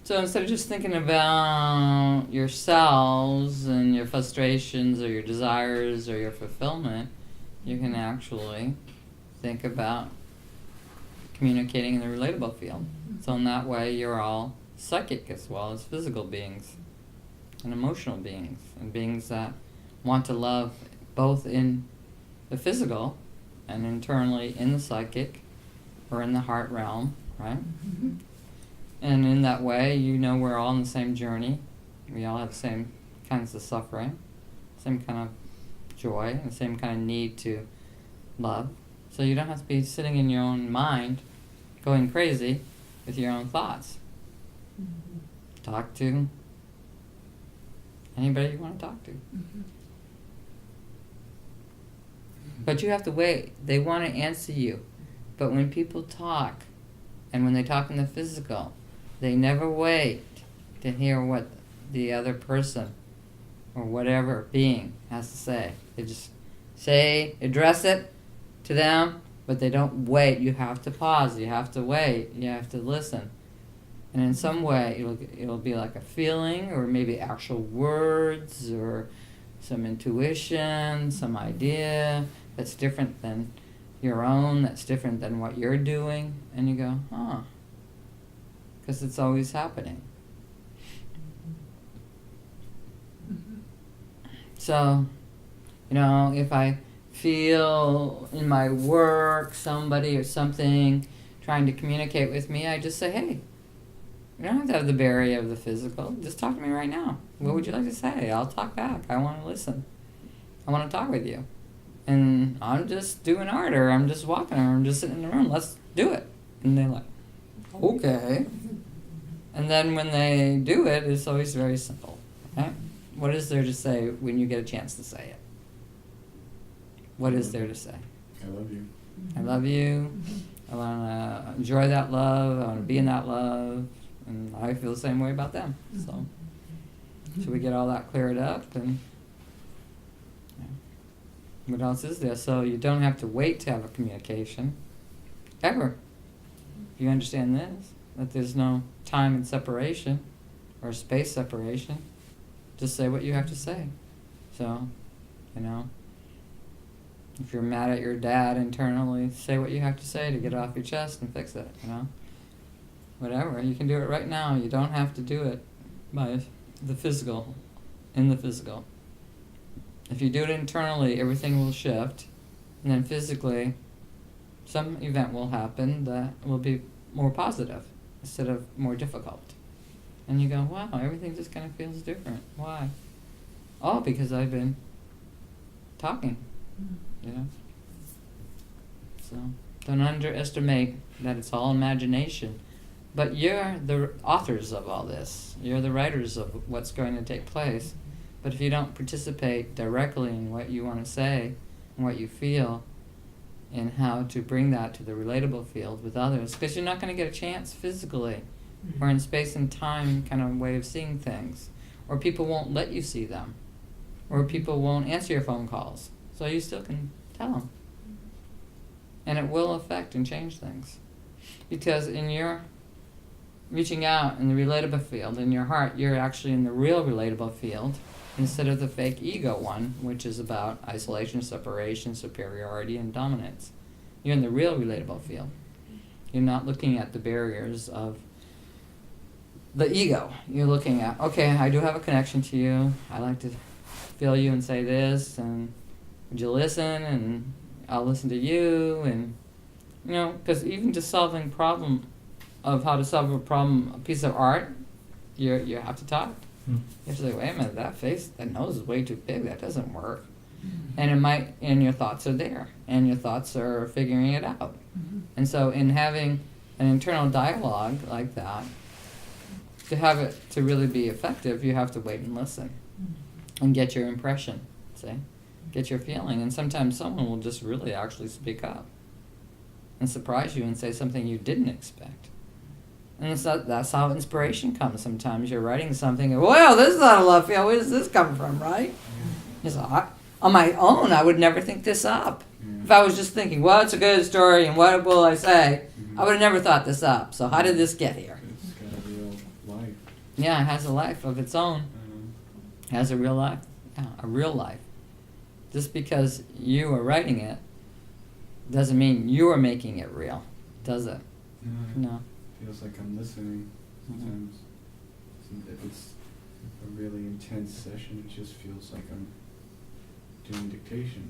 So instead of just thinking about yourselves and your frustrations or your desires or your fulfillment, you can actually think about communicating in the relatable field. So in that way, you're all psychic as well as physical beings and emotional beings and beings that want to love both in the physical and internally in the psychic or in the heart realm, right? Mm-hmm. And in that way, you know we're all on the same journey. We all have the same kinds of suffering, same kind of joy, and the same kind of need to love. So you don't have to be sitting in your own mind going crazy with your own thoughts. Mm-hmm. Talk to anybody you want to talk to. Mm-hmm. But you have to wait. They want to answer you. But when people talk, and when they talk in the physical, they never wait to hear what the other person or whatever being has to say. They just address it to them, but they don't wait. You have to pause. You have to wait. You have to listen. And in some way, it'll be like a feeling, or maybe actual words, or some intuition, some idea that's different than your own, that's different than what you're doing. And you go, huh. Because it's always happening. Mm-hmm. So, if I feel in my work somebody or something trying to communicate with me, I just say, hey, you don't have to have the barrier of the physical. Just talk to me right now. What would you like to say? I'll talk back. I want to listen. I want to talk with you. And I'm just doing art, or I'm just walking, or I'm just sitting in the room. Let's do it. And they're like, okay. And then when they do it, it's always very simple. Okay? What is there to say when you get a chance to say it? What is there to say? I love you. I love you. I want to enjoy that love. I want to be in that love. And I feel the same way about them. So, should we get all that cleared up? And what else is there? So you don't have to wait to have a communication, ever. You understand this? That there's no time and separation, or space separation. Just say what you have to say. So, if you're mad at your dad internally, say what you have to say to get it off your chest and fix it, Whatever. You can do it right now. You don't have to do it by the physical, in the physical. If you do it internally, everything will shift. And then physically, some event will happen that will be more positive instead of more difficult. And you go, wow, everything just kind of feels different. Why? Oh, because I've been talking. So don't underestimate that it's all imagination. But you're the authors of all this. You're the writers of what's going to take place. But if you don't participate directly in what you want to say and what you feel, and how to bring that to the relatable field with others, because you're not going to get a chance physically or in space and time kind of way of seeing things, or people won't let you see them, or people won't answer your phone calls, so you still can tell them. And it will affect and change things, because in your reaching out in the relatable field, in your heart, you're actually in the real relatable field, instead of the fake ego one, which is about isolation, separation, superiority, and dominance. You're in the real relatable field. You're not looking at the barriers of the ego. You're looking at, okay, I do have a connection to you. I like to feel you and say this, and would you listen? And I'll listen to you. And, because even just solving problem of how to solve a problem, a piece of art, you have to talk. You have to say, wait a minute, that nose is way too big, that doesn't work. And your thoughts are there, and your thoughts are figuring it out. And so in having an internal dialogue like that, to have it to really be effective, you have to wait and listen and get your impression, get your feeling. And sometimes someone will just really actually speak up and surprise you and say something you didn't expect. And that's how inspiration comes sometimes. You're writing something, and, well, this is out of left field. Where does this come from, right? On my own, I would never think this up. If I was just thinking, well, it's a good story, and what will I say, I would have never thought this up. So how did this get here? It's got a real life. Yeah, it has a life of its own. Mm-hmm. It has a real life. Yeah, a real life. Just because you are writing it doesn't mean you are making it real, does it? No. Feels like I'm listening sometimes. If it's a really intense session, it just feels like I'm doing dictation.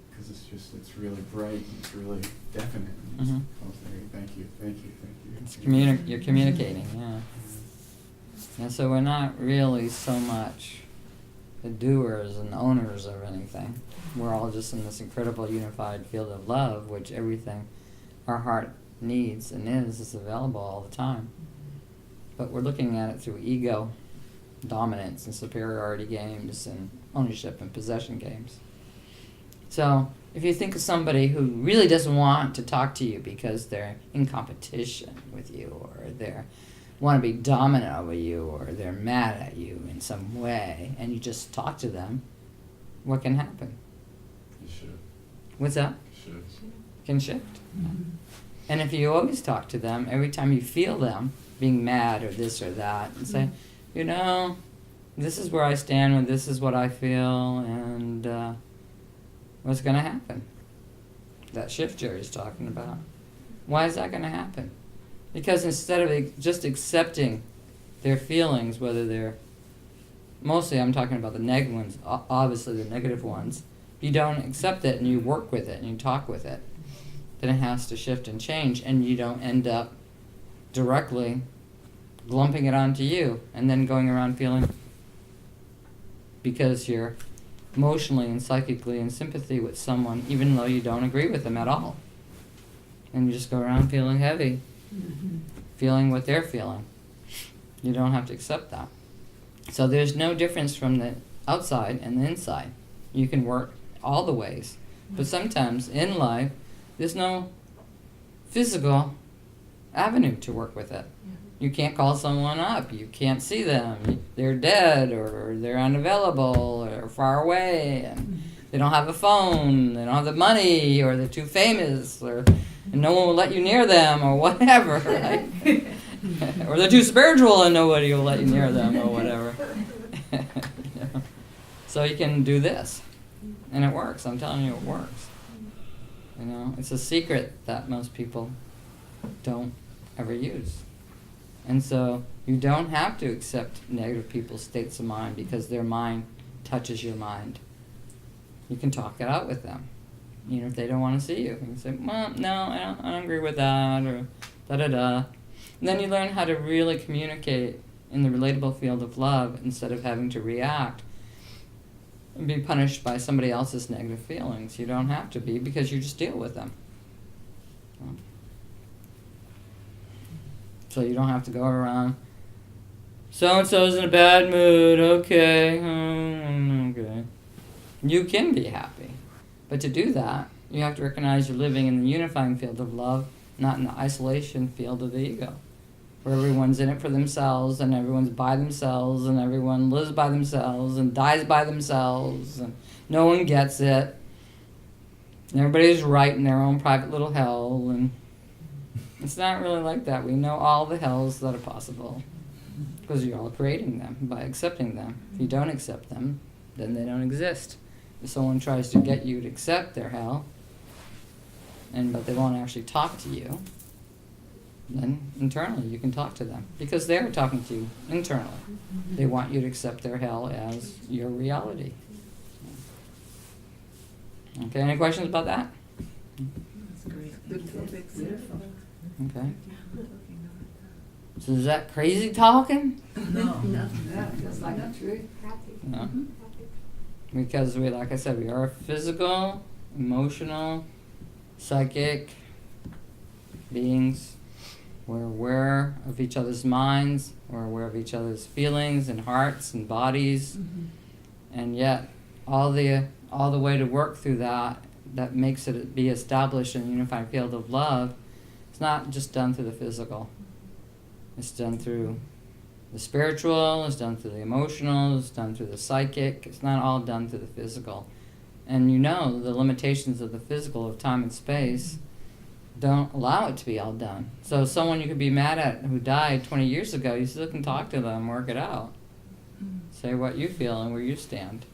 Because it's really bright and it's really definite. And it's, thank you. It's you're communicating, yeah. And so we're not really so much the doers and owners of anything. We're all just in this incredible unified field of love, which everything our heart needs and is available all the time. But we're looking at it through ego, dominance and superiority games and ownership and possession games. So if you think of somebody who really doesn't want to talk to you because they're in competition with you, or they want to be dominant over you, or they're mad at you in some way, and you just talk to them, what can happen? You should. What's that? Should. Can shift. And if you always talk to them, every time you feel them being mad or this or that, and say, you know, this is where I stand and this is what I feel, and what's going to happen? That shift Jerry's talking about. Why is that going to happen? Because instead of just accepting their feelings, whether they're, mostly I'm talking about the negative ones, obviously the negative ones, if you don't accept it and you work with it and you talk with it, then it has to shift and change, and you don't end up directly lumping it onto you and then going around feeling, because you're emotionally and psychically in sympathy with someone, even though you don't agree with them at all. And you just go around feeling heavy, feeling what they're feeling. You don't have to accept that. So there's no difference from the outside and the inside. You can work all the ways. But sometimes in life, there's no physical avenue to work with it. You can't call someone up. You can't see them. They're dead, or they're unavailable, or far away, and they don't have a phone. They don't have the money, or they're too famous, and no one will let you near them, or whatever, right? Or they're too spiritual and nobody will let you near them, or whatever. So you can do this, and it works. I'm telling you, it works. You know, it's a secret that most people don't ever use. And so you don't have to accept negative people's states of mind because their mind touches your mind. You can talk it out with them, even if they don't want to see you. You can say, well, no, I don't agree with that, or da-da-da. And then you learn how to really communicate in the relatable field of love instead of having to react and be punished by somebody else's negative feelings. You don't have to be, because you just deal with them. So you don't have to go around, so-and-so's in a bad mood, okay, okay. You can be happy. But to do that, you have to recognize you're living in the unifying field of love, not in the isolation field of the ego, where everyone's in it for themselves, and everyone's by themselves, and everyone lives by themselves, and dies by themselves, and no one gets it. And everybody's right in their own private little hell, and it's not really like that. We know all the hells that are possible, because you're all creating them by accepting them. If you don't accept them, then they don't exist. If someone tries to get you to accept their hell, but they won't actually talk to you, then internally you can talk to them, because they're talking to you internally. They want you to accept their hell as your reality. Okay, any questions about that? That's great. Good topic. Okay. So is that crazy talking? No, that's like not true. No. Because we, like I said, we are physical, emotional, psychic beings. We're aware of each other's minds. We're aware of each other's feelings and hearts and bodies. And yet, all the way to work through that makes it be established in the unified field of love, it's not just done through the physical. It's done through the spiritual, it's done through the emotional, it's done through the psychic. It's not all done through the physical. And you know the limitations of the physical, of time and space, don't allow it to be all done. So someone you could be mad at who died 20 years ago, you still can talk to them, work it out. Say what you feel and where you stand.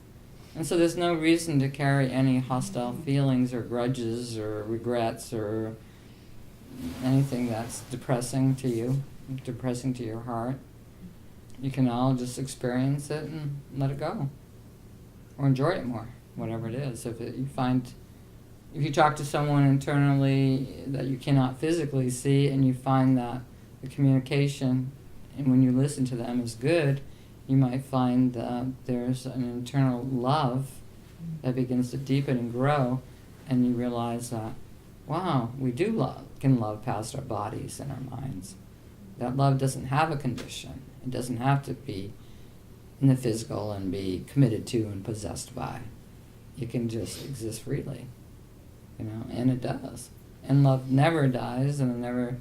And so there's no reason to carry any hostile feelings or grudges or regrets or anything that's depressing to you, depressing to your heart. You can all just experience it and let it go. Or enjoy it more, whatever it is. If you talk to someone internally that you cannot physically see and you find that the communication and when you listen to them is good, you might find that there's an internal love that begins to deepen and grow, and you realize that, wow, we can love past our bodies and our minds. That love doesn't have a condition. It doesn't have to be in the physical and be committed to and possessed by. It can just exist freely, and it does. And love never dies, and never.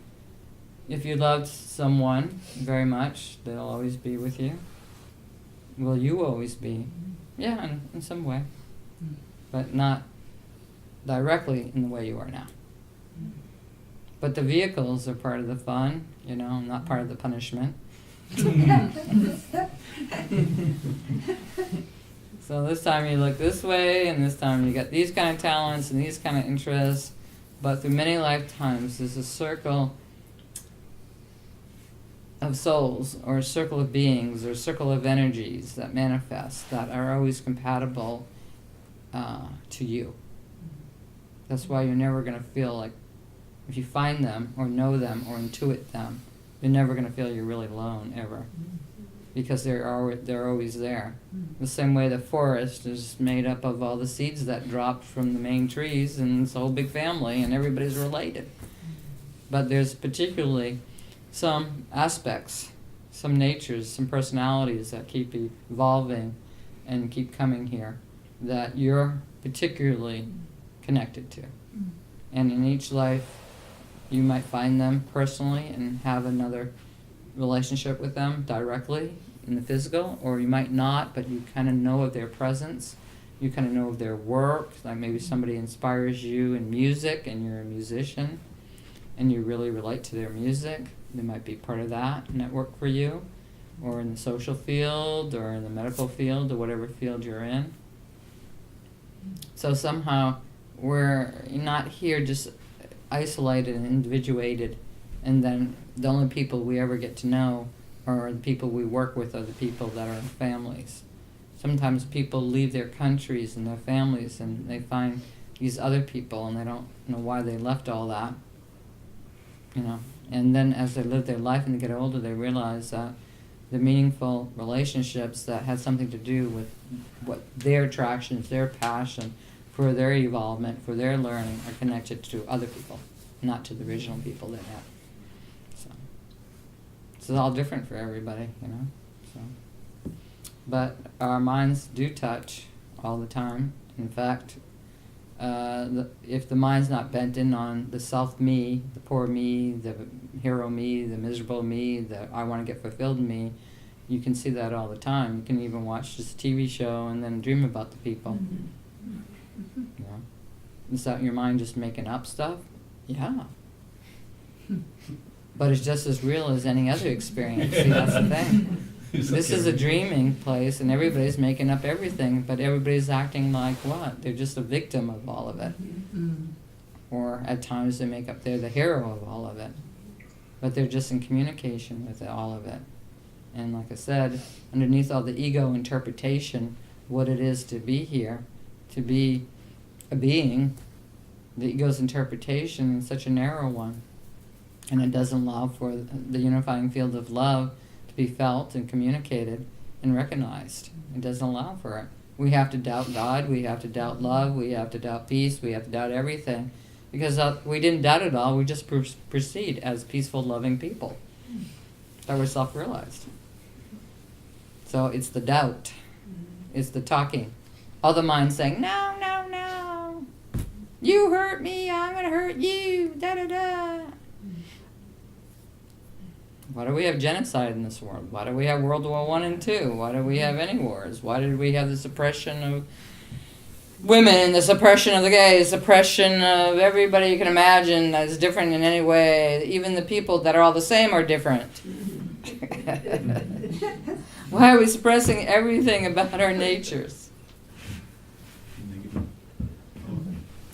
If you loved someone very much, they'll always be with you. Will you always be? Yeah, in some way. But not directly in the way you are now. But the vehicles are part of the fun, not part of the punishment. So this time you look this way, and this time you got these kind of talents and these kind of interests. But through many lifetimes, there's a circle of souls, or a circle of beings, or a circle of energies that manifest, that are always compatible to you. That's why you're never going to feel like, if you find them, or know them, or intuit them, you're never going to feel you're really alone, ever. Because they're always there. The same way the forest is made up of all the seeds that dropped from the main trees, and it's a whole big family, and everybody's related. But there's particularly some aspects, some natures, some personalities that keep evolving and keep coming here that you're particularly connected to. And in each life, you might find them personally and have another relationship with them directly in the physical, or you might not, but you kind of know of their presence. You kind of know of their work, like maybe somebody inspires you in music and you're a musician and you really relate to their music. They might be part of that network for you, or in the social field, or in the medical field, or whatever field you're in. So somehow we're not here just isolated and individuated, and then the only people we ever get to know are the people we work with, are the people that are in families. Sometimes people leave their countries and their families and they find these other people and they don't know why they left all that. And then as they live their life and they get older, they realize that the meaningful relationships that had something to do with what their attractions, their passion for their evolvement, for their learning, are connected to other people, not to the original people they met. So it's all different for everybody, So, but our minds do touch all the time. In fact, if the mind's not bent in on the self-me, the poor me, the hero me, the miserable me, the I want to get fulfilled me, you can see that all the time. You can even watch this TV show and then dream about the people. Is that your mind just making up stuff? Yeah. But it's just as real as any other experience. See, that's the thing. This is a dreaming place, and everybody's making up everything, but everybody's acting like what? They're just a victim of all of it. Or at times they make up they're the hero of all of it. But they're just in communication with all of it. And like I said, underneath all the ego interpretation, what it is to be here, to be a being, the ego's interpretation is such a narrow one. And it doesn't allow for the unifying field of love to be felt and communicated and recognized. It doesn't allow for it. We have to doubt God, we have to doubt love, we have to doubt peace, we have to doubt everything. Because we didn't doubt it all, we just proceed as peaceful, loving people. That we're self-realized. So it's the doubt. It's the talking. All the mind saying, no, no, no. You hurt me, I'm going to hurt you. Da-da-da. Why do we have genocide in this world? Why do we have World War I and II? Why do we have any wars? Why did we have the suppression of women, the suppression of the gays, suppression of everybody you can imagine that's different in any way. Even the people that are all the same are different. Why are we suppressing everything about our natures? Negative.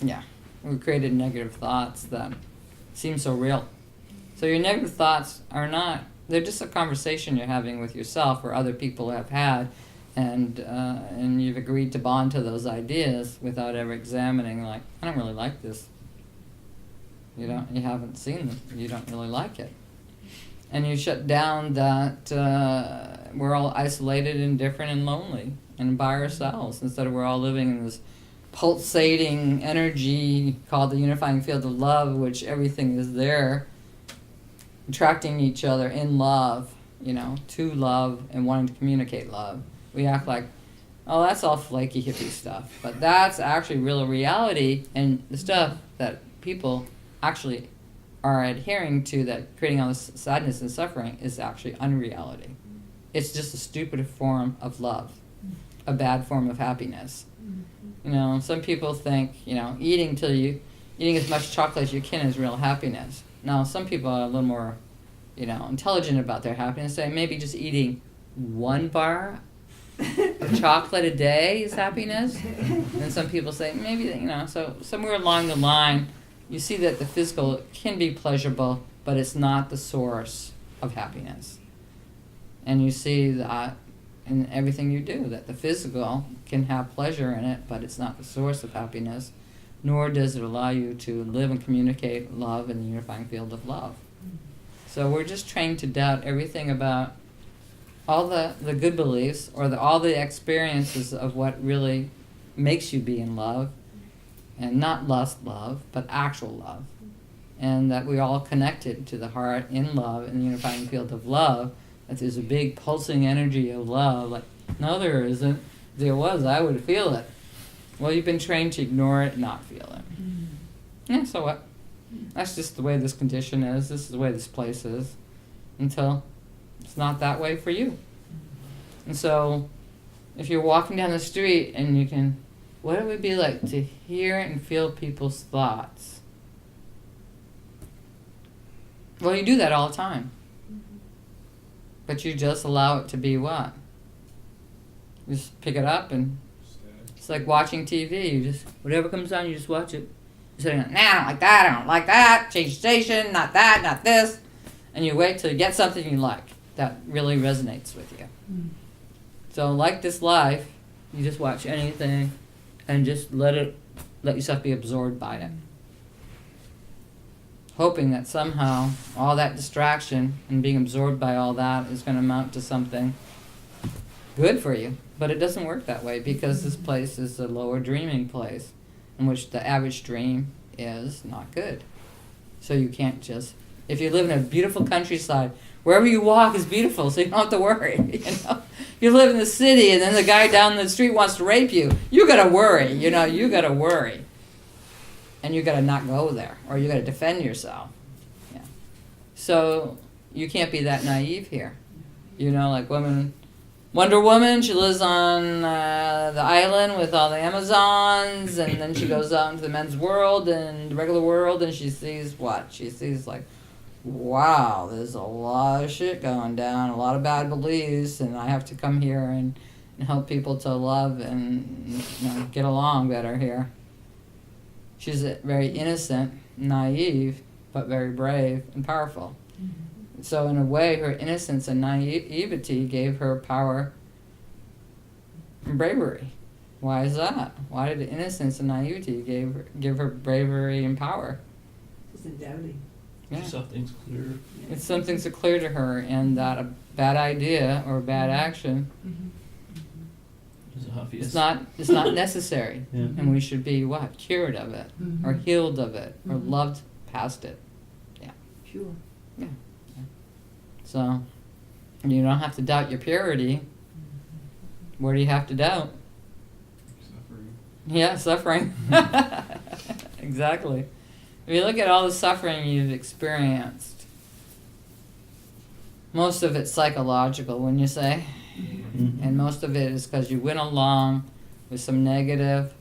Yeah, we created negative thoughts that seem so real. So your negative thoughts are not, they're just a conversation you're having with yourself or other people have had, and you've agreed to bond to those ideas without ever examining, like, I don't really like this. You haven't seen it, you don't really like it. And you shut down that we're all isolated and different and lonely and by ourselves, instead of we're all living in this pulsating energy called the unifying field of love, which everything is there, attracting each other in love, to love and wanting to communicate love. We act like, oh, that's all flaky hippie stuff. But that's actually real reality, and the stuff that people actually are adhering to, that creating all this sadness and suffering, is actually unreality. It's just a stupid form of love, a bad form of happiness. Some people think, eating as much chocolate as you can is real happiness. Now, some people are a little more, intelligent about their happiness, say maybe just eating one bar of chocolate a day is happiness. And some people say maybe, so somewhere along the line, you see that the physical can be pleasurable, but it's not the source of happiness. And you see that in everything you do, that the physical can have pleasure in it, but it's not the source of happiness, nor does it allow you to live and communicate love in the unifying field of love. So we're just trained to doubt everything about all the good beliefs, or all the experiences of what really makes you be in love, and not lust love, but actual love. And that we're all connected to the heart in love, in the unifying field of love, that there's a big pulsing energy of love. Like, no, there isn't. If there was, I would feel it. Well, you've been trained to ignore it, not feel it. Yeah, so what? That's just the way this condition is. This is the way this place is. Until it's not that way for you. And so, if you're walking down the street and you can, what it would be like to hear and feel people's thoughts? Well, you do that all the time. But you just allow it to be what? You just pick it up, and it's like watching TV. You just, whatever comes on, you just watch it. You're saying, nah, I don't like that, I don't like that, change station, not that, not this. And you wait till you get something you like that really resonates with you. So like this life, you just watch anything and just let yourself be absorbed by it. Hoping that somehow all that distraction and being absorbed by all that is going to amount to something good for you. But it doesn't work that way, because this place is a lower dreaming place in which the average dream is not good. So you can't just, if you live in a beautiful countryside, wherever you walk is beautiful, so you don't have to worry. You live in the city and then the guy down the street wants to rape you, you gotta worry, you gotta worry. And you gotta not go there, or you gotta defend yourself. Yeah. So you can't be that naive here. Like Wonder Woman, she lives on the island with all the Amazons, and then she goes out into the men's world and the regular world, and she sees what? She sees like, wow, there's a lot of shit going down, a lot of bad beliefs, and I have to come here and help people to love and get along better here. She's very innocent, naive, but very brave and powerful. So in a way, her innocence and naivety gave her power and bravery. Why is that? Why did innocence and naivety give her bravery and power? It's doubting. Yeah. Something's clear. It's something's so clear to her, and that a bad idea or a bad action Is obvious. it's not necessary. Yeah. And we should be what? Cured of it, or healed of it, or loved past it. Yeah. Sure. Yeah. So you don't have to doubt your purity. What do you have to doubt? Suffering. Yeah, suffering. Exactly. If you look at all the suffering you've experienced, most of it's psychological, wouldn't you say? Mhm. And most of it is because you went along with some negative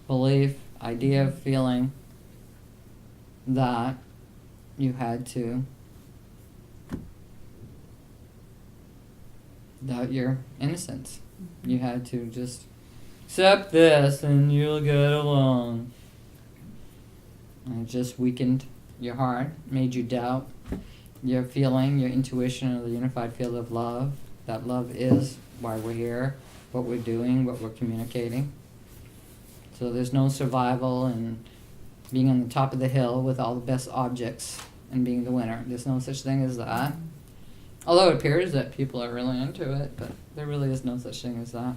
belief, idea, feeling that you had to doubt your innocence. You had to just accept this and you'll get along. And it just weakened your heart, made you doubt your feeling, your intuition of the unified field of love. That love is why we're here, what we're doing, what we're communicating. So there's no survival in being on the top of the hill with all the best objects and being the winner. There's no such thing as that. Although it appears that people are really into it, but there really is no such thing as that.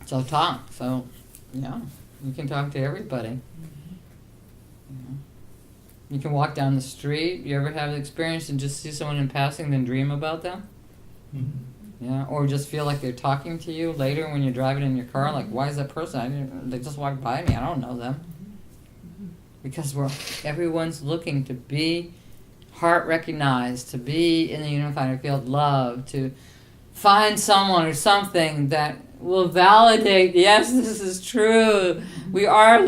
So talk. So, yeah, you can talk to everybody. Yeah. You can walk down the street. You ever have the experience and just see someone in passing then dream about them? Yeah, or just feel like they're talking to you later when you're driving in your car, like, why is that person? They just walked by me. I don't know them. Because everyone's looking to be heart recognized, to be in the unified field love, to find someone or something that will validate, yes, this is true. We are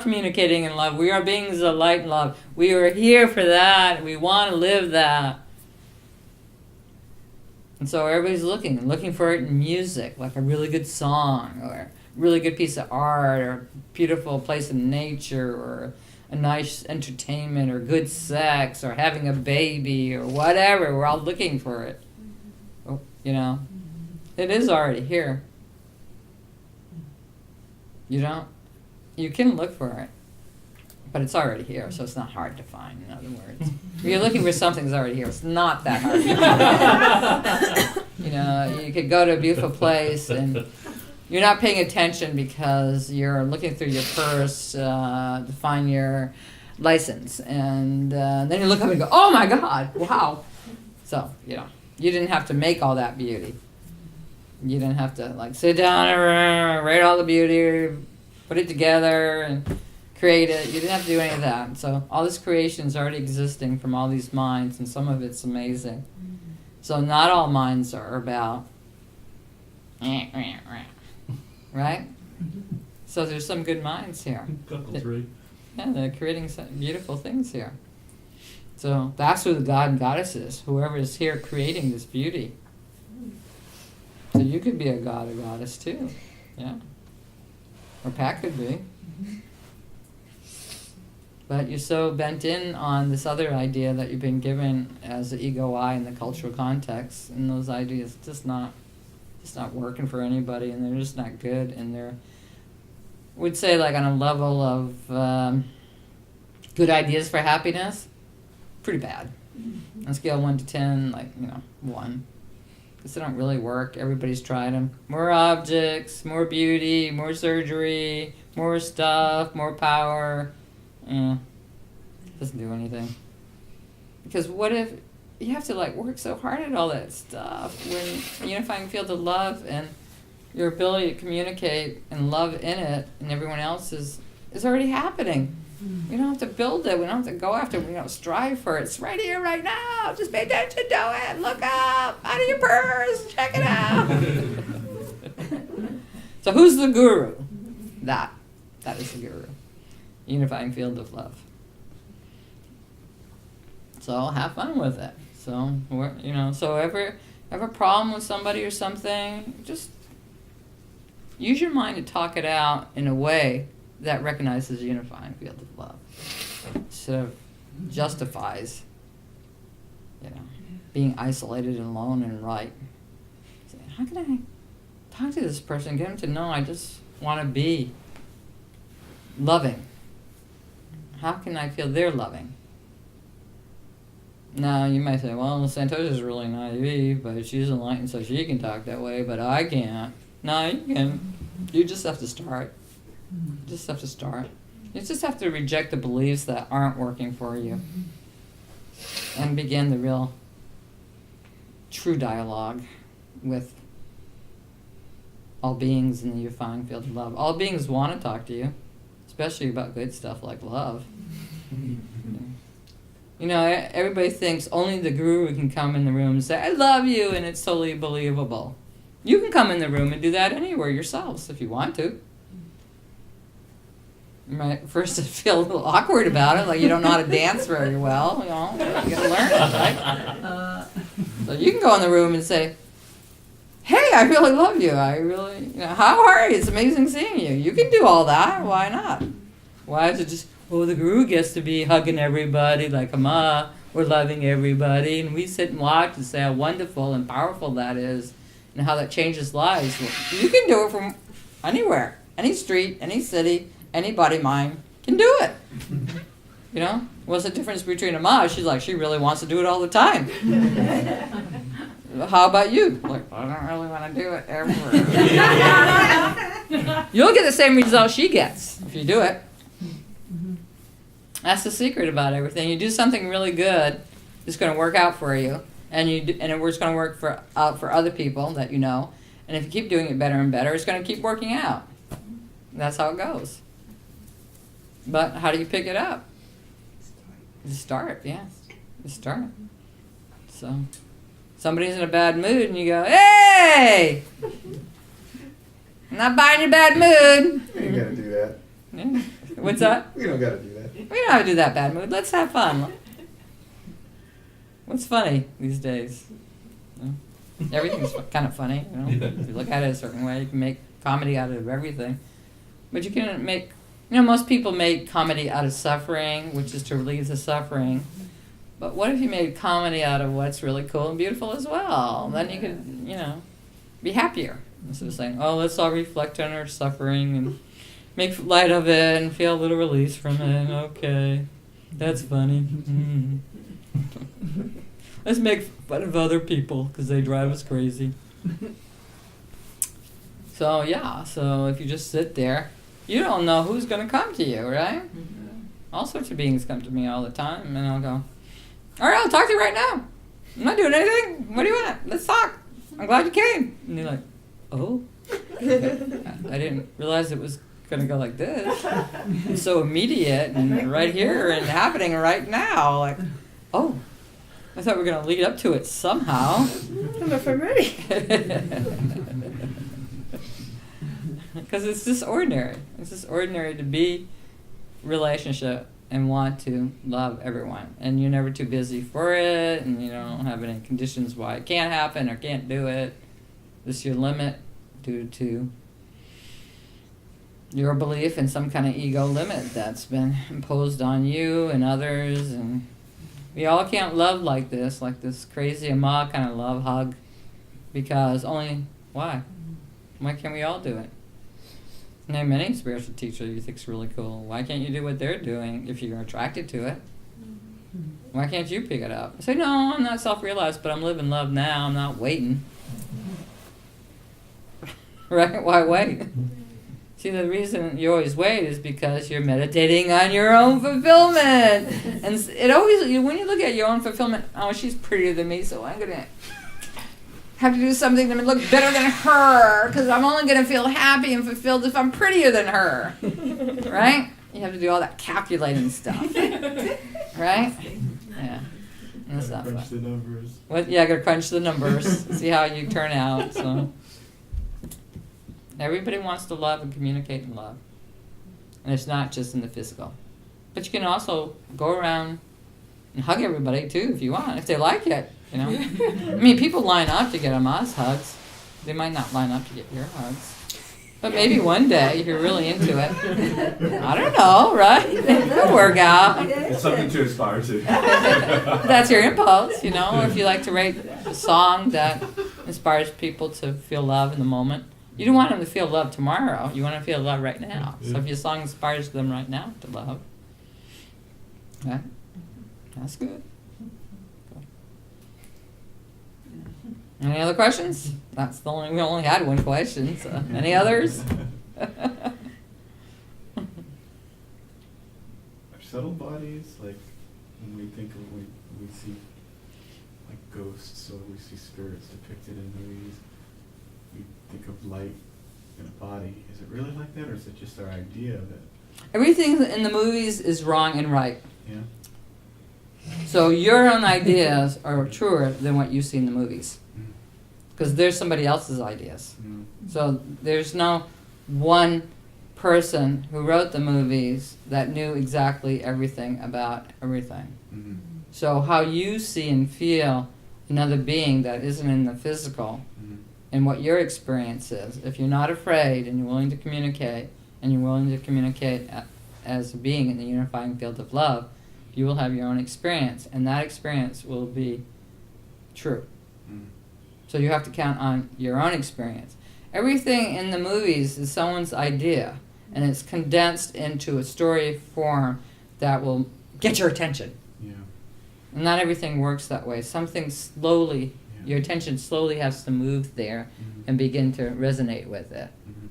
communicating in love. We are beings of light and love. We are here for that. We want to live that. And so everybody's looking for it in music, like a really good song, or a really good piece of art, or a beautiful place in nature, or a nice entertainment, or good sex, or having a baby, or whatever. We're all looking for it. You know? It is already here. You can look for it, but it's already here, so it's not hard to find, in other words. If you're looking for something that's already here, it's not that hard to find. You know, you could go to a beautiful place and you're not paying attention because you're looking through your purse to find your license. And then you look up and go, oh my God, wow. So, you didn't have to make all that beauty. You didn't have to sit down and write all the beauty, put it together and create it. You didn't have to do any of that. So all this creation is already existing from all these minds, and some of it's amazing. So not all minds are about, right? So there's some good minds here. Couple three. Yeah, they're creating some beautiful things here. So that's who the God and Goddess is, whoever is here creating this beauty. So you could be a God or Goddess too, yeah. Or Pat could be. But you're so bent in on this other idea that you've been given as the ego I in the cultural context, and those ideas just not working for anybody, and they're just not good, and they're, we'd say on a level of good ideas for happiness, pretty bad. On a scale of 1 to 10, 1. Because they don't really work. Everybody's tried them. More objects, more beauty, more surgery, more stuff, more power. Doesn't do anything. Because what if you have to work so hard at all that stuff when unifying field of love and your ability to communicate and love in it and everyone else is already happening. We don't have to build it. We don't have to go after it. We don't strive for it. It's right here, right now. Just pay attention to it. Look up. Out of your purse. Check it out. So who's the guru? That is the guru. Unifying field of love. So have fun with it. So so ever have a problem with somebody or something, just use your mind to talk it out in a way that recognizes the unifying field of love. Instead of justifies, being isolated and alone and right. Say, how can I talk to this person, get them to know I just want to be loving? How can I feel they're loving? Now, you might say, well, Santosha's really naive, but she's enlightened so she can talk that way, but I can't. No, you can. You just have to start. You just have to start. You just have to reject the beliefs that aren't working for you and begin the real, true dialogue with all beings in the unifying field of love. All beings want to talk to you, especially about good stuff like love. Everybody thinks only the guru can come in the room and say, I love you, and it's totally believable. You can come in the room and do that anywhere yourselves if you want to. You might first feel a little awkward about it, like you don't know how to dance very well. You know, you gotta learn it, right? So you can go in the room and say, "Hey, I really love you. I really, how are you? It's amazing seeing you." You can do all that. Why not? Why is it just, the guru gets to be hugging everybody like we're loving everybody, and we sit and watch and say how wonderful and powerful that is, and how that changes lives. Well, you can do it from anywhere, any street, any city, any body mind can do it. What's the difference between She's like, she really wants to do it all the time. How about you? Like, I don't really want to do it ever. You'll get the same result she gets if you do it. That's the secret about everything. You do something really good, it's going to work out for you, and it's going to work out for other people that you know. And if you keep doing it better and better, it's going to keep working out. That's how it goes. But how do you pick it up? You start, yeah. You start. So, somebody's in a bad mood, and you go, "Hey! I'm not buying your bad mood." You ain't gotta do that. Yeah. What's that? We don't gotta do that. We don't have to do that bad mood. Let's have fun. What's funny these days? Everything's kind of funny. If you look at it a certain way, you can make comedy out of everything. But you can make, most people make comedy out of suffering, which is to relieve the suffering. But what if you made comedy out of what's really cool and beautiful as well? Then you could, be happier. Instead of saying, let's all reflect on our suffering and make light of it and feel a little release from it. Okay, that's funny. Let's make fun of other people because they drive us crazy. So if you just sit there, you don't know who's going to come to you, right? All sorts of beings come to me all the time, and I'll go, "All right, I'll talk to you right now. I'm not doing anything. What do you want? Let's talk. I'm glad you came." And you're like, "Oh?" I didn't realize it was going to go like this. It's so immediate and right here and happening right now. Like, oh, I thought we were going to lead up to it somehow. I don't know if I'm ready. Because it's just ordinary. It's just ordinary to be relationship and want to love everyone. And you're never too busy for it, and you don't have any conditions why it can't happen or can't do it. This is your limit due to your belief in some kind of ego limit that's been imposed on you and others. And we all can't love like this crazy Ama kind of love hug, because why? Why can't we all do it? Name any spiritual teacher you think's really cool. Why can't you do what they're doing if you're attracted to it? Why can't you pick it up? Say, "No, I'm not self-realized, but I'm living love now. I'm not waiting." Right? Why wait? See, the reason you always wait is because you're meditating on your own fulfillment. And it always, when you look at your own fulfillment, she's prettier than me, so I'm going to have to do something to look better than her, because I'm only going to feel happy and fulfilled if I'm prettier than her. Right? You have to do all that calculating stuff. Right? Yeah. And that's not fun. Crunch the numbers. I got to crunch the numbers, see how you turn out. So everybody wants to love and communicate and love. And it's not just in the physical. But you can also go around and hug everybody too if you want, if they like it. People line up to get Ama's hugs. They might not line up to get your hugs. But maybe one day, if you're really into it. I don't know, right? It'll work out. It's something to aspire to. That's your impulse, if you like to write a song that inspires people to feel love in the moment. You don't want them to feel love tomorrow. You want to feel love right now. So if your song inspires them right now to love, right? That's good. Any other questions? We only had one question, so any others? Are subtle bodies, like when we think of, we see like ghosts, or we see spirits depicted in movies, we think of light in a body. Is it really like that, or is it just our idea of it? Everything in the movies is wrong and right. Yeah. So your own ideas are truer than what you see in the movies. Because there's somebody else's ideas. So there's no one person who wrote the movies that knew exactly everything about everything. Mm-hmm. So how you see and feel another being that isn't in the physical, Mm-hmm. and what your experience is, if you're not afraid and you're willing to communicate, and you're willing to communicate as a being in the unifying field of love, you will have your own experience, and that experience will be true. Mm-hmm. So you have to count on your own experience. Everything in the movies is someone's idea, and it's condensed into a story form that will get your attention. Yeah. And not everything works that way. Something slowly, Yeah. your attention slowly has to move there Mm-hmm. and begin to resonate with it. Mm-hmm.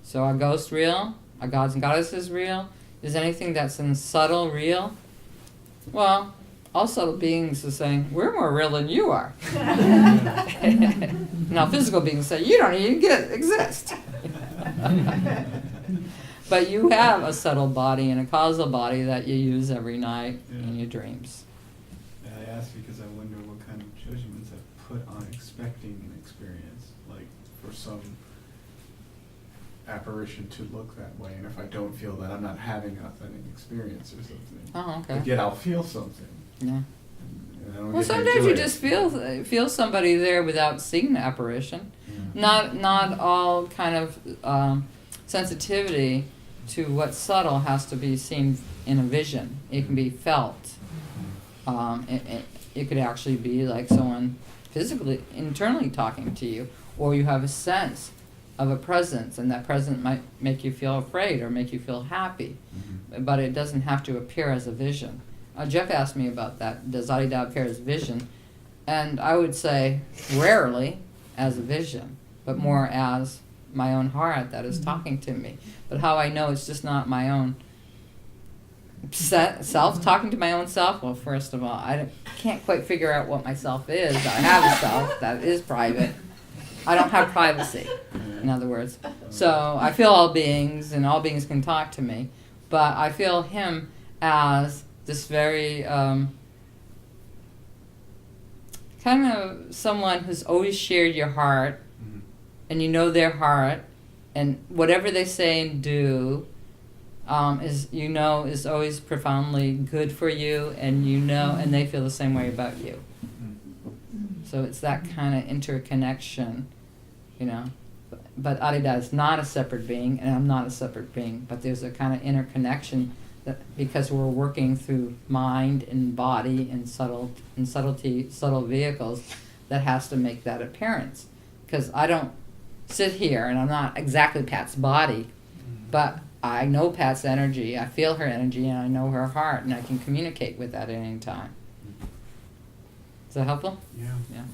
So are ghosts real? Are gods and goddesses real? Is anything that's in subtle real? Well, all subtle beings are saying, we're more real than you are. Now physical beings say, you don't even exist. But you have a subtle body and a causal body that you use every night in your dreams. And I ask because I wonder what kind of judgments I've put on expecting an experience, like for some apparition to look that way, and if I don't feel that, I'm not having an authentic experience or something. Oh, okay. But yet I'll feel something. Yeah. And I don't Well, get to sometimes enjoy you it. just feel somebody there without seeing the apparition. Yeah. Not all kind of sensitivity to what's subtle has to be seen in a vision. It can be felt. It could actually be like someone physically, internally talking to you, or you have a sense of a presence, and that presence might make you feel afraid or make you feel happy, Mhm. but it doesn't have to appear as a vision. Jeff asked me about that. Does Adida appear as vision? And I would say rarely as a vision, but more as my own heart that is talking to me. But how I know it's just not my own self talking to my own self? Well, first of all, I can't quite figure out what my self is. I have a self that is private. I don't have privacy, in other words. So I feel all beings, and all beings can talk to me. But I feel him as this very kind of someone who's always shared your heart, Mhm. and you know their heart, and whatever they say and do is always profoundly good for you, and and they feel the same way about you. So it's that kind of interconnection, But Adida is not a separate being, and I'm not a separate being. But there's a kind of interconnection that, because we're working through mind and body and subtle vehicles, that has to make that appearance. Because I don't sit here, and I'm not exactly Pat's body, but I know Pat's energy. I feel her energy, and I know her heart, and I can communicate with that at any time. Is that helpful? Yeah. Yeah.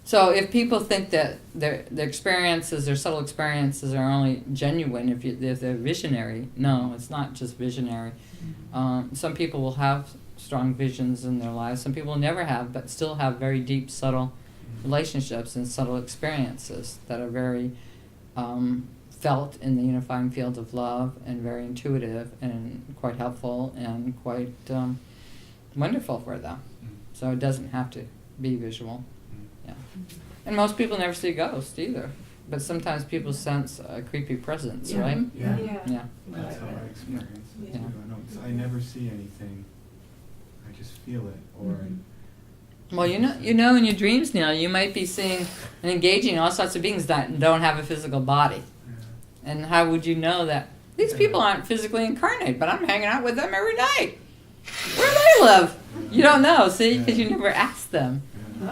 So if people think that their experiences, their subtle experiences, are only genuine if they're visionary, no, it's not just visionary. Some people will have strong visions in their lives. Some people never have, but still have very deep, subtle relationships and subtle experiences that are very felt in the unifying field of love, and very intuitive and quite helpful and quite wonderful for them. So it doesn't have to be visual. Yeah. And most people never see ghosts either. But sometimes people sense a creepy presence, Yeah. right? Yeah. Yeah. That's how I experience it Yeah. too. I never see anything. I just feel it, or Well, you know in your dreams now, you might be seeing and engaging all sorts of beings that don't have a physical body. And how would you know that these people aren't physically incarnate, but I'm hanging out with them every night? Where do they live? You don't know, see, because you never asked them.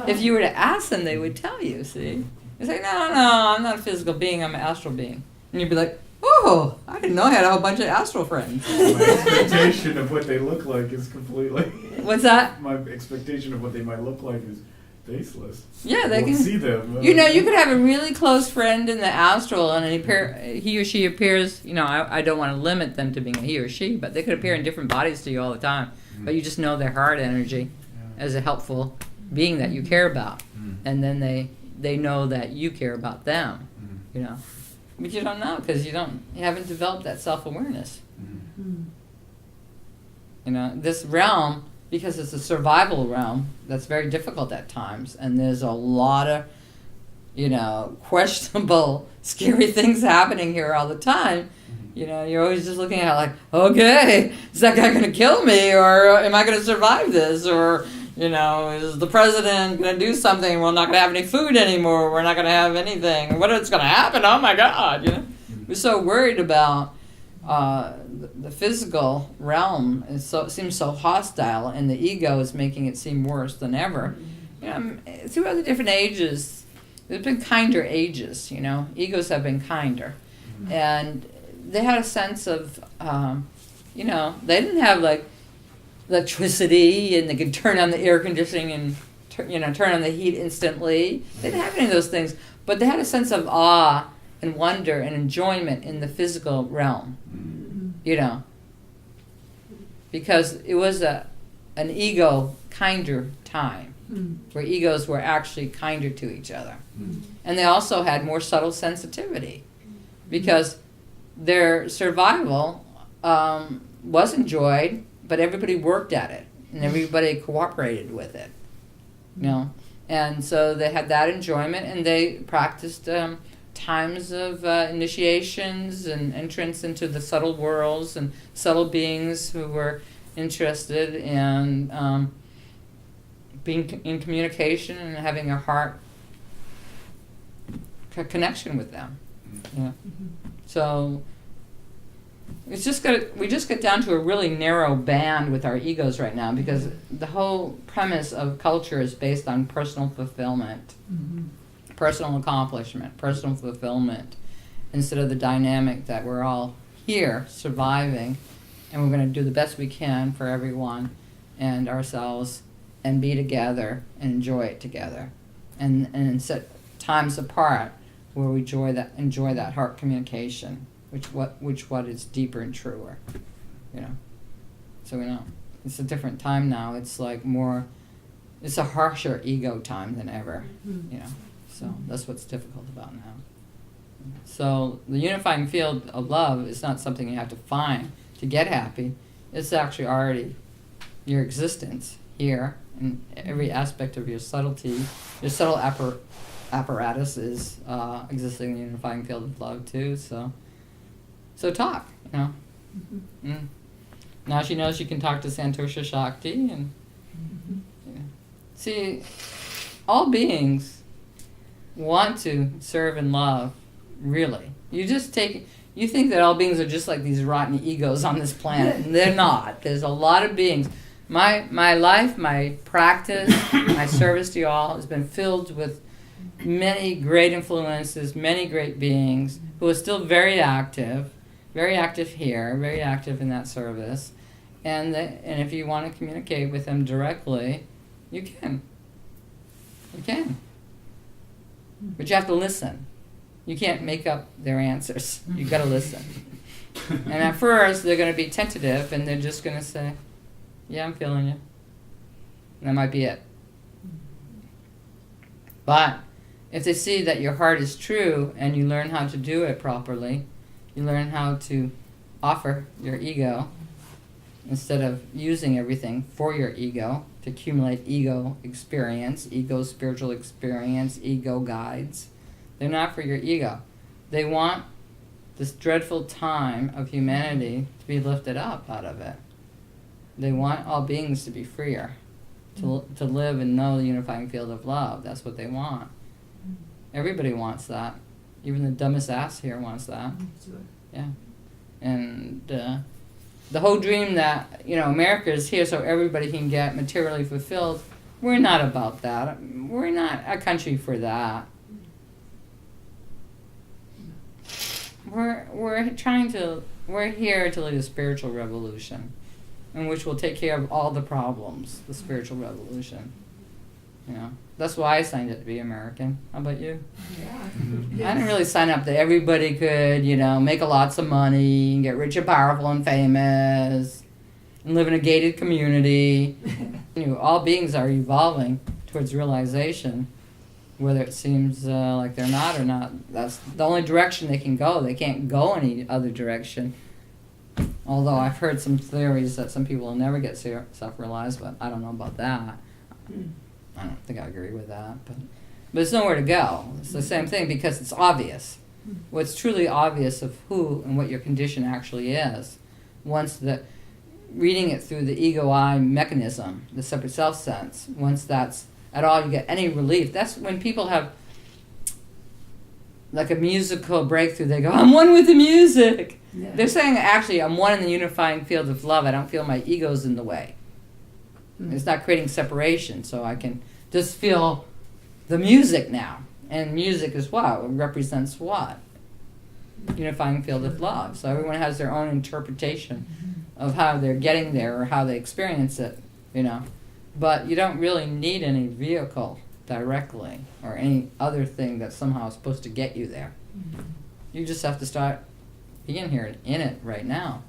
If you were to ask them, they would tell you, see. You say, no, I'm not a physical being, I'm an astral being. And you'd be like, oh, I didn't know I had a whole bunch of astral friends. my expectation of what they look like is completely. What's that? My expectation of what they might look like is baseless. Yeah, they Won't can see them. You could have a really close friend in the astral, and he or she appears, I don't want to limit them to being a he or she, but they could appear in different bodies to you all the time. But you just know their heart energy as a helpful being that you care about. And then they know that you care about them, But you don't know, because you haven't developed that self-awareness. This realm, because it's a survival realm, that's very difficult at times, and there's a lot of questionable, scary things happening here all the time. You're always just looking at it like, okay, is that guy going to kill me, or am I going to survive this, or is the president going to do something? We're not going to have any food anymore. We're not going to have anything. What is going to happen? Oh my God! We're so worried about the physical realm. It seems so hostile, and the ego is making it seem worse than ever. Throughout the different ages, there's been kinder ages. Egos have been kinder, and they had a sense of, they didn't have like electricity and they could turn on the air conditioning and turn on the heat instantly. They didn't have any of those things, but they had a sense of awe and wonder and enjoyment in the physical realm, because it was an ego kinder time where egos were actually kinder to each other. And they also had more subtle sensitivity because their survival was enjoyed, but everybody worked at it and everybody cooperated with it, and so they had that enjoyment, and they practiced times of initiations and entrance into the subtle worlds and subtle beings who were interested in being in communication and having a heart connection with them. So we just get down to a really narrow band with our egos right now, because the whole premise of culture is based on personal fulfillment, personal accomplishment, personal fulfillment, instead of the dynamic that we're all here surviving, and we're going to do the best we can for everyone and ourselves, and be together and enjoy it together, and set times apart where we enjoy that heart communication, which what is deeper and truer, So it's a different time now. It's like it's a harsher ego time than ever, So that's what's difficult about now. So the unifying field of love is not something you have to find to get happy. It's actually already your existence here, in every aspect of your subtlety. Your subtle apparatus is existing in the unifying field of love too. So talk, Now she knows she can talk to Santosha Shakti, and see, all beings want to serve and love, really. You think that all beings are just like these rotten egos on this planet, and they're not. There's a lot of beings. My life, my practice, my service to you all has been filled with many great influences, many great beings who are still very active here, very active in that service. And if you want to communicate with them directly, you can. You can. But you have to listen. You can't make up their answers. You've got to listen. And at first, they're going to be tentative, and they're just going to say, yeah, I'm feeling you. And that might be it. But if they see that your heart is true and you learn how to do it properly, you learn how to offer your ego instead of using everything for your ego to accumulate ego experience, ego spiritual experience, ego guides. They're not for your ego. They want this dreadful time of humanity to be lifted up out of it. They want all beings to be freer, to live and know the unifying field of love. That's what they want. Everybody wants that. Even the dumbest ass here wants that. Yeah. And the whole dream that, America is here so everybody can get materially fulfilled, we're not about that. We're not a country for that. We're here to lead a spiritual revolution, in which will take care of all the problems, the spiritual revolution. That's why I signed up to be American. How about you? Yeah. I didn't really sign up that everybody could, make lots of money and get rich and powerful and famous and live in a gated community. All beings are evolving towards realization, whether it seems like they're not or not. That's the only direction they can go. They can't go any other direction. Although I've heard some theories that some people will never get self-realized, but I don't know about that. I don't think I agree with that. But but it's nowhere to go. It's the same thing because it's obvious. What's truly obvious of who and what your condition actually is, once the reading it through the ego eye mechanism, the separate self sense, once that's at all you get any relief. That's when people have like a musical breakthrough. They go, I'm one with the music. Yeah. They're saying, actually, I'm one in the unifying field of love. I don't feel my ego's in the way. It's not creating separation, so I can just feel the music now. And music is what? It represents what? Unifying field of love. So everyone has their own interpretation of how they're getting there or how they experience it, you know. But you don't really need any vehicle directly or any other thing that's somehow supposed to get you there. You just have to start being here in it right now.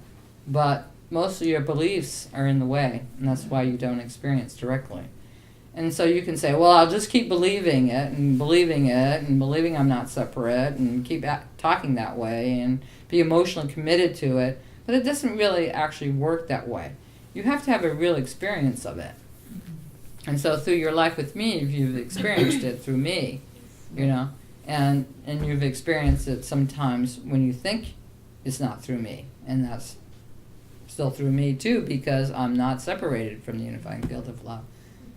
But most of your beliefs are in the way, and that's why you don't experience directly. And so you can say, well, I'll just keep believing it and believing I'm not separate and keep talking that way and be emotionally committed to it. But it doesn't really actually work that way. You have to have a real experience of it. And so through your life with me, if you've experienced it through me, you know, and you've experienced it sometimes when you think it's not through me, and that's still through me too, because I'm not separated from the unifying field of love.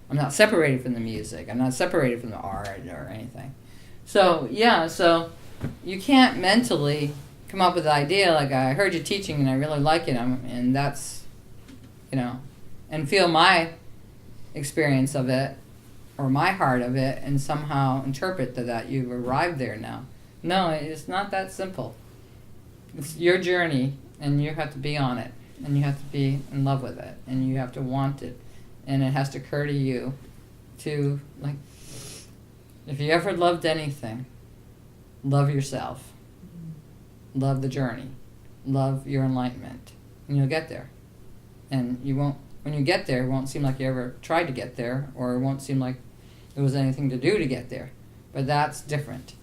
I'm not separated from the music. I'm not separated from the art or anything. So, yeah, so you can't mentally come up with the idea, like, I heard you teaching and I really like it, and that's, you know, and feel my experience of it or my heart of it and somehow interpret that you've arrived there now. No, it's not that simple. It's your journey, and you have to be on it, and you have to be in love with it, and you have to want it, and it has to occur to you to, like, if you ever loved anything, love yourself, love the journey, love your enlightenment, and you'll get there. And you won't, when you get there, it won't seem like you ever tried to get there, or it won't seem like there was anything to do to get there. But that's different.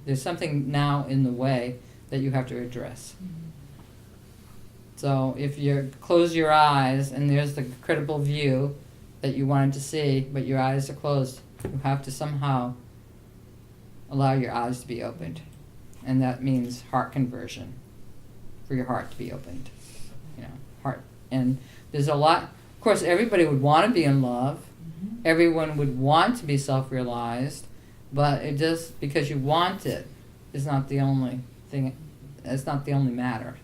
There's something now in the way that you have to address. So if you close your eyes and there's the credible view that you wanted to see, but your eyes are closed, you have to somehow allow your eyes to be opened. And that means heart conversion, for your heart to be opened. You know, heart. And there's a lot, of course, everybody would want to be in love. Everyone would want to be self-realized, but it just, because you want it, is not the only thing, it's not the only matter.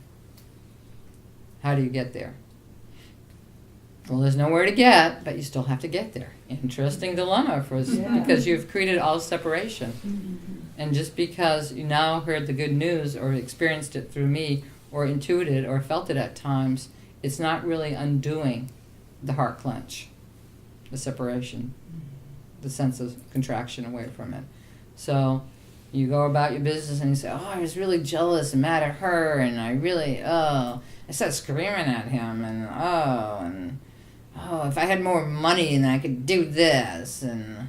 How do you get there? Well, there's nowhere to get, but you still have to get there. Interesting dilemma for us, because you've created all separation. And just because you now heard the good news or experienced it through me or intuited or felt it at times, it's not really undoing the heart clench, the separation, the sense of contraction away from it. So you go about your business and you say, oh, I was really jealous and mad at her, and I really, I started screaming at him, and if I had more money and I could do this, and,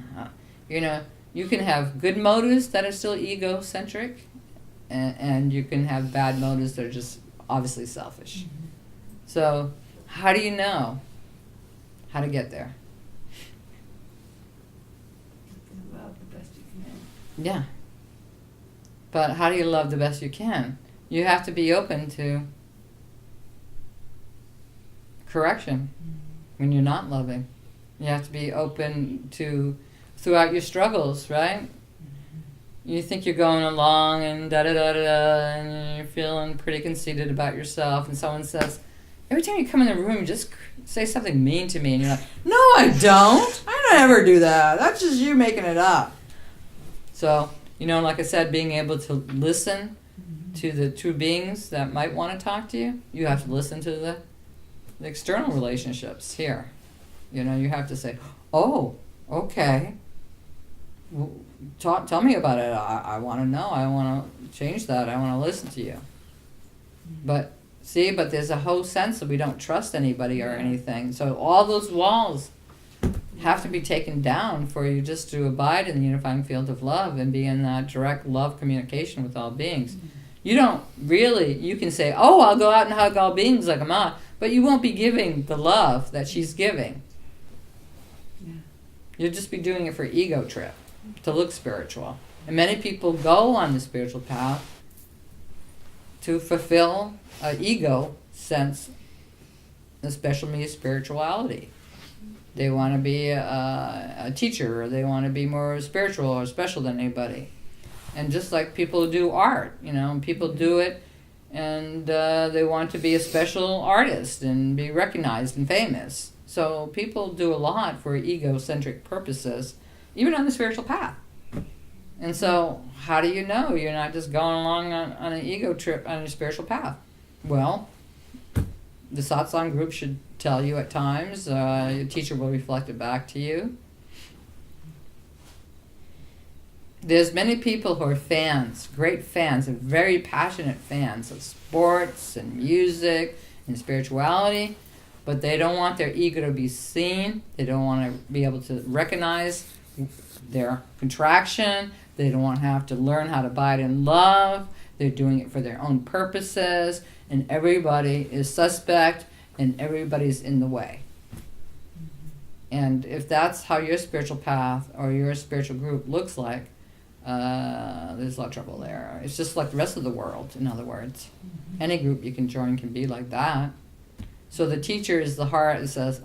you know, you can have good motives that are still egocentric, and you can have bad motives that are just obviously selfish. So how do you know how to get there? Love the best you can. Yeah. But how do you love the best you can? You have to be open to correction when you're not loving. You have to be open to, throughout your struggles, right? You think you're going along and da-da-da-da-da, and you're feeling pretty conceited about yourself, and someone says, every time you come in the room, you just say something mean to me, and you're like, no, I don't. I don't ever do that. That's just you making it up. So, you know, like I said, being able to listen to the true beings that might want to talk to you, you have to listen to the external relationships here. You know, you have to say, oh, okay. Well, tell me about it. I want to know. I want to change that. I want to listen to you. But there's a whole sense that we don't trust anybody or anything. So all those walls have to be taken down for you just to abide in the unifying field of love and be in that direct love communication with all beings. You don't really, you can say, oh, I'll go out and hug all beings like I'm out, but you won't be giving the love that she's giving. You'll just be doing it for ego trip. to look spiritual. And many people go on the spiritual path to fulfill an ego sense, especially spirituality. They want to be a teacher, or they want to be more spiritual or special than anybody. And just like people do art, people do it and they want to be a special artist and be recognized and famous. So people do a lot for egocentric purposes, even on the spiritual path. And so how do you know you're not just going along on an ego trip on a spiritual path? Well, the satsang group should tell you at times. Your teacher will reflect it back to you. There's many people who are fans, great fans, and very passionate fans of sports and music and spirituality, but they don't want their ego to be seen. They don't want to be able to recognize their contraction. They don't want to have to learn how to abide in love. They're doing it for their own purposes, and everybody is suspect, and everybody's in the way. And if that's how your spiritual path or your spiritual group looks like, there's a lot of trouble there. It's just like the rest of the world, in other words. Any group you can join can be like that. So the teacher is the heart that says,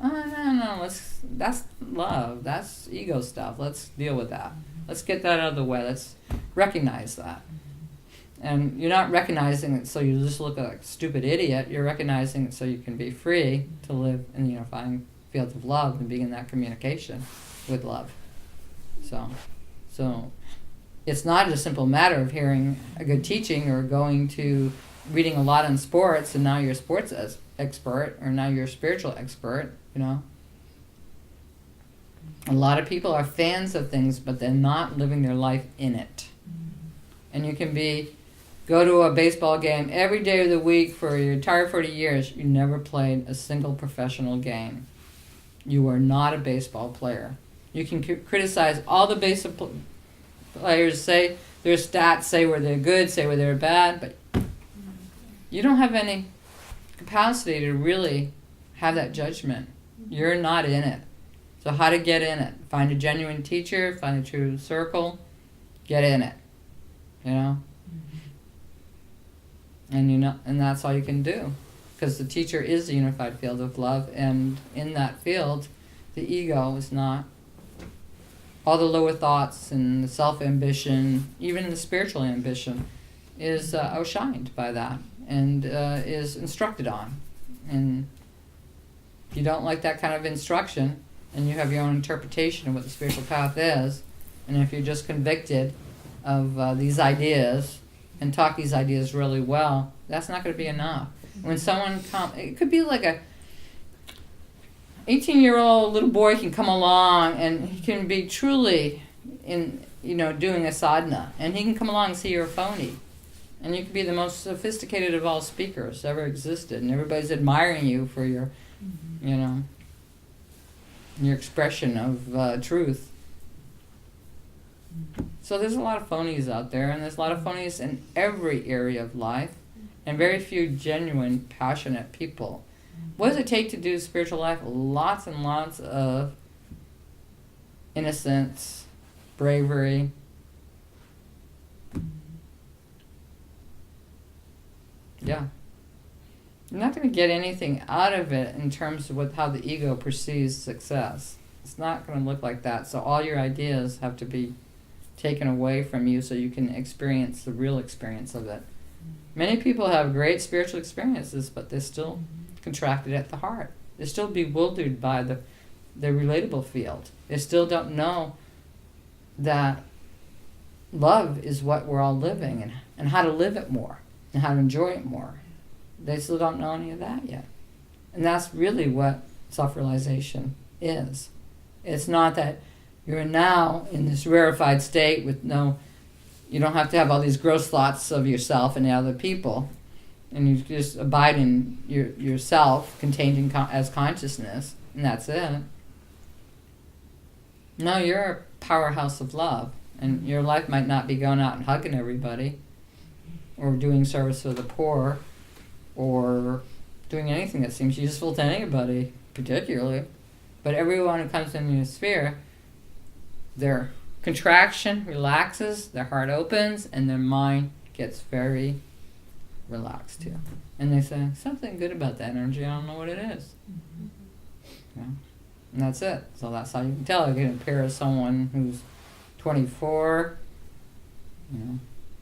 that's love, that's ego stuff, let's deal with that. Let's get that out of the way, let's recognize that. And you're not recognizing it so you just look like a stupid idiot, you're recognizing it so you can be free to live in the unifying fields of love and be in that communication with love. So it's not a simple matter of hearing a good teaching or going to reading a lot on sports and now you're a sports expert or now you're a spiritual expert, A lot of people are fans of things, but they're not living their life in it. And you can go to a baseball game every day of the week for your entire 40 years. You never played a single professional game. You are not a baseball player. You can criticize all the baseball players, say their stats, say where they're good, say where they're bad, but you don't have any capacity to really have that judgment. You're not in it. So how to get in it? Find a genuine teacher, find a true circle, get in it. And that's all you can do. Because the teacher is the unified field of love, and in that field, the ego is not. All the lower thoughts and the self-ambition, even the spiritual ambition, is outshined by that and is instructed on. And if you don't like that kind of instruction, and you have your own interpretation of what the spiritual path is, and if you're just convicted of these ideas and talk these ideas really well, that's not going to be enough. When someone it could be like a 18-year-old little boy can come along and he can be truly doing a sadhana, and he can come along and see you're a phony, and you can be the most sophisticated of all speakers ever existed, and everybody's admiring you for your your expression of truth. So there's a lot of phonies out there, and there's a lot of phonies in every area of life, and very few genuine, passionate people. What does it take to do spiritual life? Lots and lots of innocence, bravery. Yeah. You're not going to get anything out of it in terms of how the ego perceives success. It's not going to look like that. So all your ideas have to be taken away from you so you can experience the real experience of it. Many people have great spiritual experiences, but they're still contracted at the heart. They're still bewildered by the relatable field. They still don't know that love is what we're all living, and how to live it more, and how to enjoy it more. They still don't know any of that yet. And that's really what self-realization is. It's not that you're now in this rarefied state with you don't have to have all these gross thoughts of yourself and the other people, and you just abide in yourself contained as consciousness, and that's it. No, you're a powerhouse of love, and your life might not be going out and hugging everybody, or doing service for the poor, or doing anything that seems useful to anybody particularly, but everyone who comes into your sphere, they're contraction relaxes, their heart opens, and their mind gets very relaxed too. And they say, something good about that energy, I don't know what it is. Yeah. And that's it. So that's how you can tell. You can compare someone who's 24,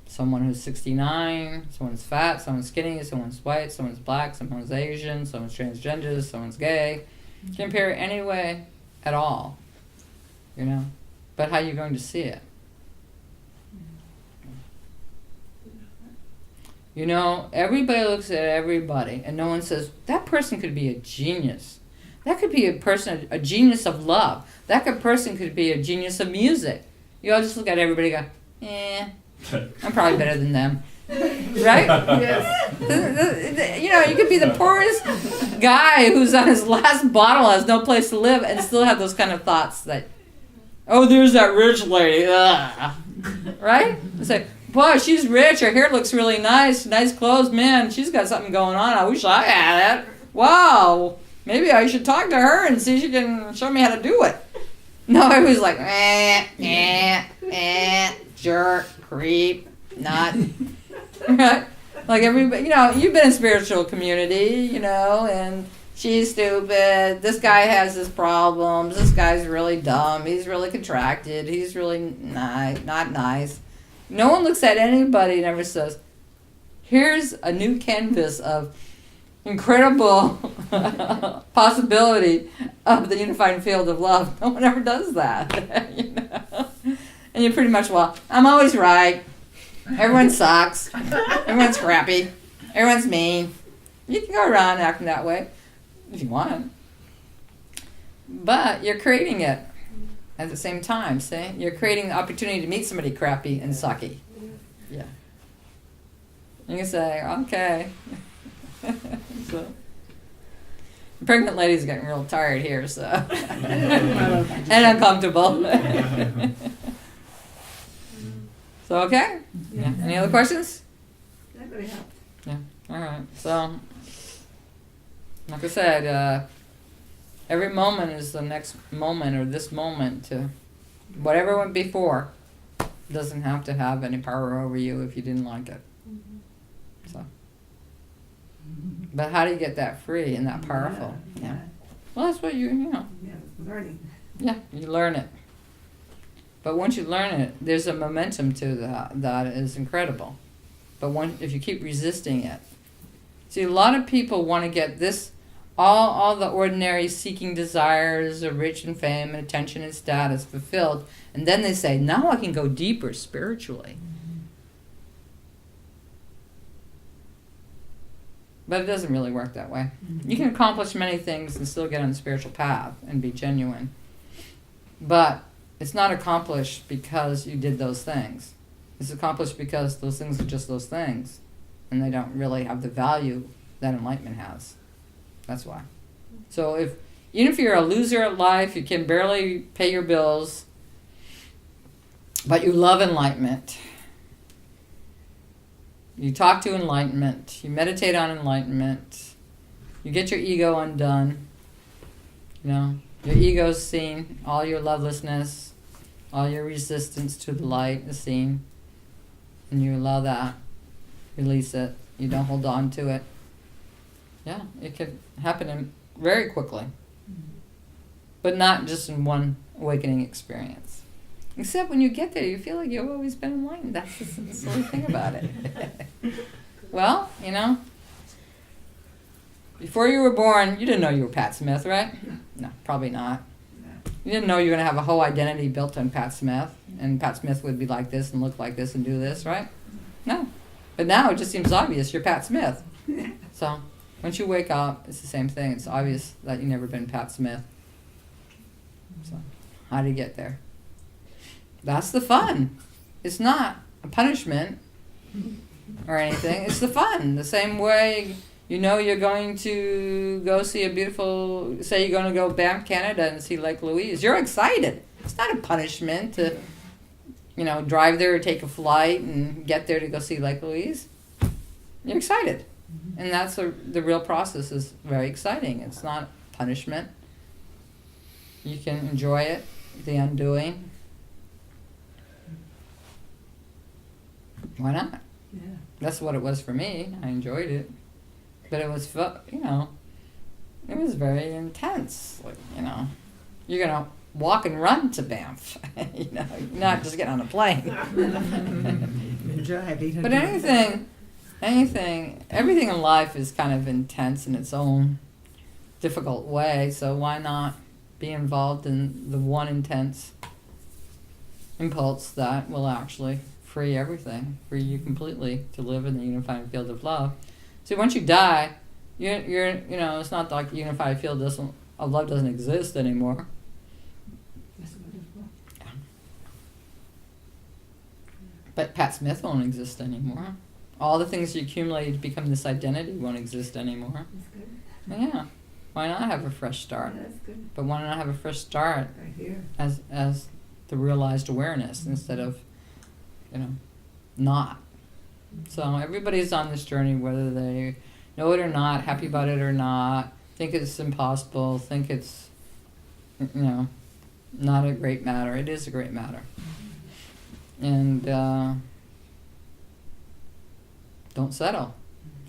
someone who's 69, someone's fat, someone's skinny, someone's white, someone's black, someone's Asian, someone's transgender, someone's gay. You can compare it any way at all, But how are you going to see it? Everybody looks at everybody, and no one says, that person could be a genius. That could be a genius of love. That person could be a genius of music. You all just look at everybody and go, I'm probably better than them. Right? Yes. You could be the poorest guy who's on his last bottle, has no place to live, and still have those kind of thoughts that, oh, there's that rich lady. Ugh. Right? It's like, boy, she's rich. Her hair looks really nice. Nice clothes. Man, she's got something going on. I wish I had it. Wow. Maybe I should talk to her and see if she can show me how to do it. No, it was like, jerk, creep, nut. Right? Like everybody, you've been in spiritual community, and she's stupid. This guy has his problems. This guy's really dumb. He's really contracted. He's really not nice. No one looks at anybody and ever says, here's a new canvas of incredible possibility of the unifying field of love. No one ever does that. And you're pretty much, I'm always right. Everyone sucks. Everyone's crappy. Everyone's mean. You can go around acting that way if you want. But you're creating it at the same time, see? You're creating the opportunity to meet somebody crappy and sucky. Yeah. You can say, okay. So, pregnant ladies are getting real tired here, so. And uncomfortable. So, okay? Yeah. Any other questions? That really helped. Yeah. All right. So, like I said, every moment is the next moment or this moment to whatever went before. Doesn't have to have any power over you if you didn't like it. So, but how do you get that free and that powerful? Yeah. Well, that's what Yeah, learning. Yeah, you learn it. But once you learn it, there's a momentum to that is incredible. But if you keep resisting it, see, a lot of people want to get this, all the ordinary seeking desires of rich and fame and attention and status fulfilled, and then they say, now I can go deeper spiritually. But it doesn't really work that way. You can accomplish many things and still get on the spiritual path and be genuine. But it's not accomplished because you did those things. It's accomplished because those things are just those things. And they don't really have the value that enlightenment has. That's why. So even if you're a loser at life, you can barely pay your bills, but you love enlightenment. You talk to enlightenment. You meditate on enlightenment. You get your ego undone. Your ego's seen. All your lovelessness, all your resistance to the light is seen. And you allow that. Release it. You don't hold on to it. Yeah, it could happen very quickly. But not just in one awakening experience. Except when you get there, you feel like you've always been enlightened. That's the silly thing about it. Well, before you were born, you didn't know you were Pat Smith, right? No, probably not. You didn't know you were going to have a whole identity built on Pat Smith, and Pat Smith would be like this and look like this and do this, right? No. But now it just seems obvious you're Pat Smith. So once you wake up, it's the same thing. It's obvious that you've never been Pat Smith. So how do you get there? That's the fun. It's not a punishment or anything. It's the fun. The same way, you're going to go see a beautiful, say you're going to go back to Canada and see Lake Louise. You're excited. It's not a punishment to, drive there or take a flight and get there to go see Lake Louise. You're excited. And that's the real process is very exciting. It's not punishment. You can enjoy it, the undoing. Why not? Yeah. That's what it was for me. I enjoyed it. But it was, it was very intense. Like, you're going to walk and run to Banff. You're not just getting on a plane. Driving. But everything, everything in life is kind of intense in its own difficult way. So why not be involved in the one intense impulse that will actually free everything, free you completely to live in the unifying field of love. See, once you die, you're it's not like the unified field of love doesn't exist anymore. That's wonderful. But Pat Smith won't exist anymore. All the things you accumulated to become this identity won't exist anymore. That's good. Yeah. Why not have a fresh start? Yeah, that's good. But why not have a fresh start Right here. as the realized awareness instead of, not. So everybody's on this journey, whether they know it or not, happy about it or not, think it's impossible, think it's, not a great matter. It is a great matter. And don't settle.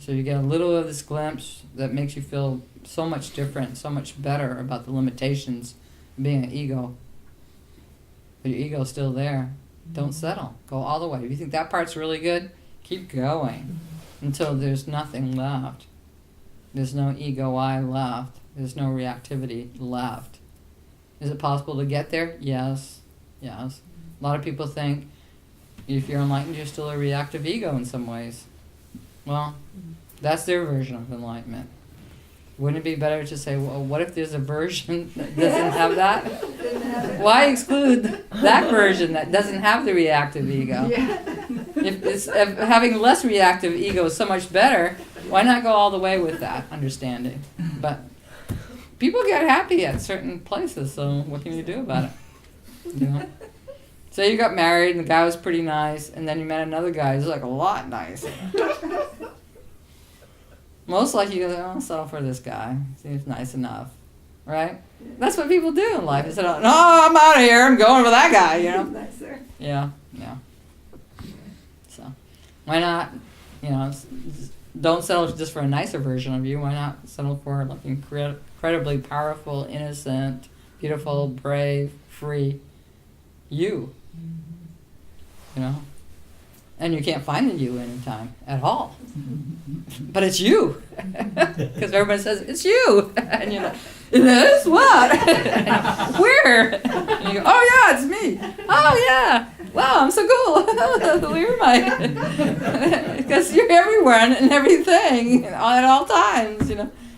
So you get a little of this glimpse that makes you feel so much different, so much better about the limitations of being an ego. But your ego's still there. Don't settle. Go all the way. If you think that part's really good, keep going until there's nothing left. There's no ego I left. There's no reactivity left. Is it possible to get there? Yes. Yes. A lot of people think if you're enlightened, you're still a reactive ego in some ways. Well, that's their version of enlightenment. Wouldn't it be better to say, well, what if there's a version that doesn't have that? Why exclude that version that doesn't have the reactive ego? Yeah. If having less reactive ego is so much better, why not go all the way with that understanding? But people get happy at certain places, so what can you do about it? So you got married and the guy was pretty nice, and then you met another guy who's like a lot nicer. Most likely you go, I'll settle for this guy. Seems nice enough. Right? That's what people do in life. They say, no, I'm out of here. I'm going for that guy, Nicer. Yeah. So, why not, don't settle just for a nicer version of you. Why not settle for like incredibly powerful, innocent, beautiful, brave, free you? And you can't find the you anytime at all. But it's you. Because everybody says, it's you. And you're like, it is? What? Where? And you go, oh yeah, it's me. Oh yeah. Wow, I'm so cool. Where am I? Because you're everywhere and everything at all times,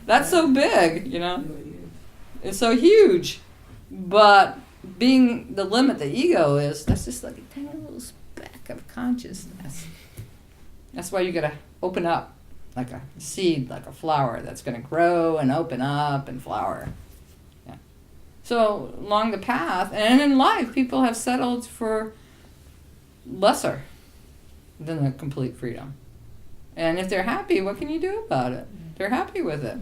That's so big, It's so huge. But being the limit the ego is, that's just like a tiny little speck of consciousness. That's why you gotta open up like a seed, like a flower that's gonna grow and open up and flower. Yeah. So along the path and in life, people have settled for lesser than the complete freedom. And if they're happy, what can you do about it? They're happy with it.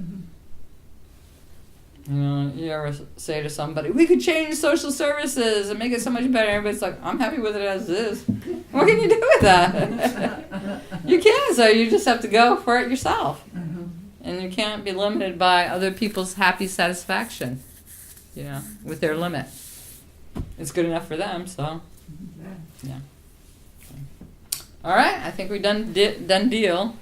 You ever say to somebody, we could change social services and make it so much better. Everybody's like, I'm happy with it as is. What can you do with that? You can't, so you just have to go for it yourself. And you can't be limited by other people's happy satisfaction, with their limit. It's good enough for them, so, yeah. All right, I think we're done deal.